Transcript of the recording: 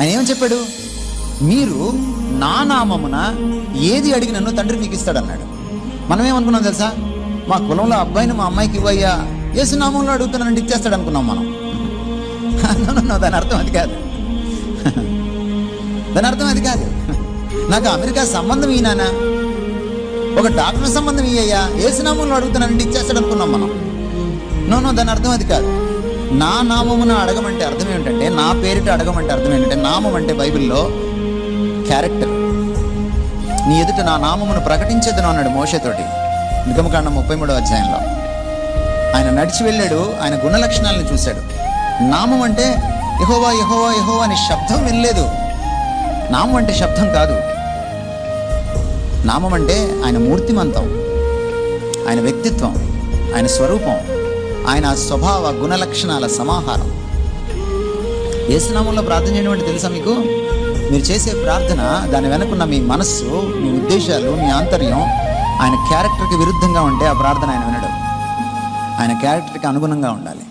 ఆయన ఏమని చెప్పాడు? మీరు నా నామమున ఏది అడిగినను తండ్రి మీకు ఇస్తాడన్నాడు. మనం ఏమనుకున్నాం తెలుసా? మా కులంలో అబ్బాయిని మా అమ్మాయికి ఇవ్వయ్యా, యేసు నామంలో అడుగుతున్నానంటే ఇచ్చేస్తాడు అనుకున్నాం మనం. దాని అర్థం అది కాదు. దాని అర్థం అది కాదు. నాకు అమెరికా సంబంధం ఈయనా, ఒక డాక్టర్ సంబంధం ఇయ్యయ్యా, యేసు నామంలో అడుగుతున్నానంటే ఇచ్చేస్తాడు అనుకున్నాం మనం. నో, దాని అర్థం అది కాదు. నా నామమున అడగమంటే అర్థం ఏమిటంటే, నా పేరిట అడగమంటే అర్థం ఏంటంటే, నామం అంటే బైబిల్లో క్యారెక్టర్. నీ ఎదుట నా నామమును ప్రకటించేదను అన్నాడు మోషేతోటి, నిర్గమకాండం 33వ అధ్యాయంలో. ఆయన నడిచి వెళ్ళాడు, ఆయన గుణలక్షణాలను చూశాడు. నామం అంటే యెహోవా యెహోవా యెహోవా అని శబ్దం వినలేదు. నామం అంటే శబ్దం కాదు. నామం అంటే ఆయన మూర్తిమంతం, ఆయన వ్యక్తిత్వం, ఆయన స్వరూపం, ఆయన స్వభావ గుణలక్షణాల సమాహారం. యేసునామంలో ప్రార్థన చేయడం అంటే తెలుసా మీకు? మీరు చేసే ప్రార్థన, దాని వెనుకున్న మీ మనస్సు, మీ ఉద్దేశాలు, మీ ఆంతర్యం ఆయన క్యారెక్టర్కి విరుద్ధంగా ఉంటే ఆ ప్రార్థన ఆయన వినడు. ఆయన క్యారెక్టర్కి అనుగుణంగా ఉండాలి.